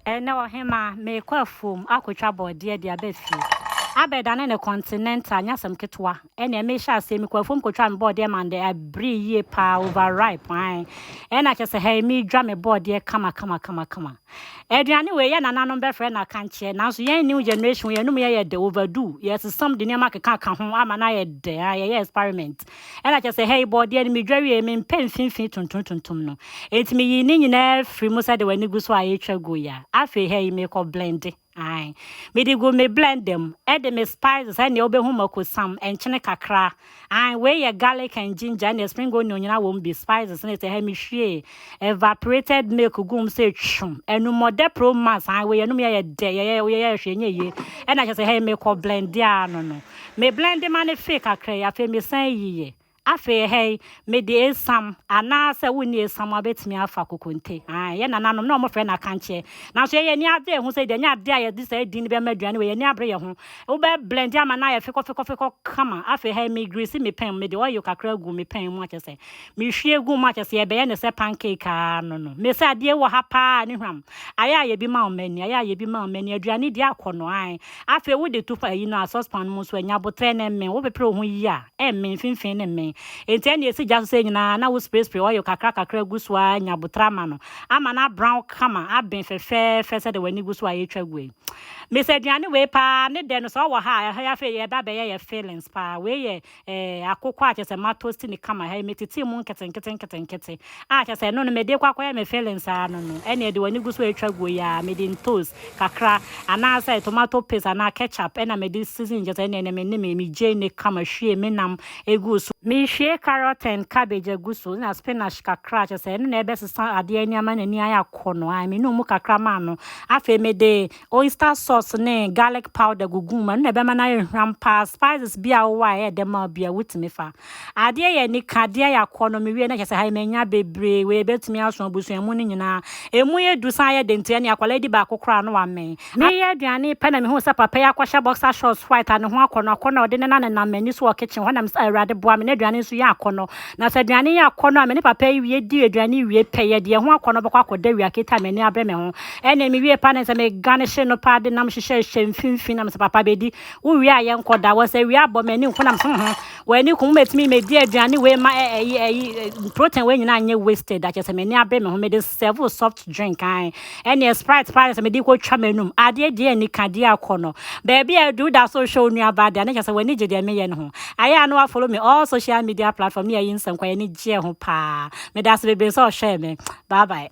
no hema me kwafum akotwa bode de abefi abedane ne continental nya sam ketwa ene me sha se me kwafum kotwa me bode man de abri ye pa overripe ai ena kese hey me dwa me bode kama eduane we ye nananom be frɛ na kanche nanso yen new generation ye num ye de overdo yes some de nema keka ka ho ama na ye de ye experiment ena kese hey bode ni me dwa we me pen finfin tuntum no etimi yi ni nyina free mo se de wani gu so aye twa go ya afi hey me ko blend ai me di go me blend them e de me spices and obe hu mako sam enchene kakra ai we ye garlic and ginger and spring onion nyina wo be spices na te ha me hwie evaporated milk gum say twum enu mode pro mass ai we enum ye de ye hwe nye ye e na che say me ko blend dia no me blend man fake kakra ya fe me san yiye afe hey me de esam ana se woni esam abetimi afa kokonte ye nananom na mo frɛ na kanche na so ye ni ade hu se de nya ade aye dis edin be maduane we ye ni abre ye ho wo be blend ama na ye feko kama afe hey me grease me pen me de oil kakra gu me pen mu akese me hwie gu mu akese ye be ye ne se pancake no me se ade wo ha pa ni hwam aye bi ma o mani aduane di akono afe wo de tufa yi no sauce pan mu so anya botre na men wo be pre ho yi a men finfin ne men enti na esi jaso se nyina na wo spray oil kakra gusua nya botra ma no ama na brown kama aben fefe se de wani gusua ye twagwe me se aduane we pa ne de no so wo ha ya fe ye ba be ye feelings pa we ye akokwa akese ma toast ni kama ha metiti mu nkete akese no me de kwakwa me feelings no ene de wani gusua ye twagwe ya me de toast kakra ana say tomato paste ana ketchup ena me de season just ene me je ne kama hwie me nam egusu me hwie carrot and cabbage egusu na spinach kakra just no na ebe sesa ade ani ama nani aya kono me no mu kakra ma no afa me de oyster sauce ne garlic powder gugu ma no ebe ma na hwam pa spices bia wo a de ma bia wutimi fa ade ye ni kade ya kono me wie na just ha me nya bebre we betimi aso busu emu ni nyina emu ye du san ye de ntia ne akwala di ba kokora no wa me ye aduane pa na me hu sa papa ya kwasha boxer shorts white and ho akono ode ne na mani so kitchen ho na me awrade boa me ne aduane so ya akono na sa aduane ya akono a me ne papa wie di aduane wie peye de ho akono bokwa akoda wi akita me ne abre me ho ene me wie pa na se me garnish no pa de nam hye mfimfin na me papa bedi wo wie aye nkoda wo se wie abo me ne nko na me ho wani kum metimi me di aduane we ma protein we nyina anye wasted a se me ne abre me ho me de serve soft drink ene Sprite pa se me di ko twa menum ade de ani kade akono baby I do that social new about and just when you did me ho I know follow me all social media platform near in some kwa ni je ho pa me das be so share me bye bye.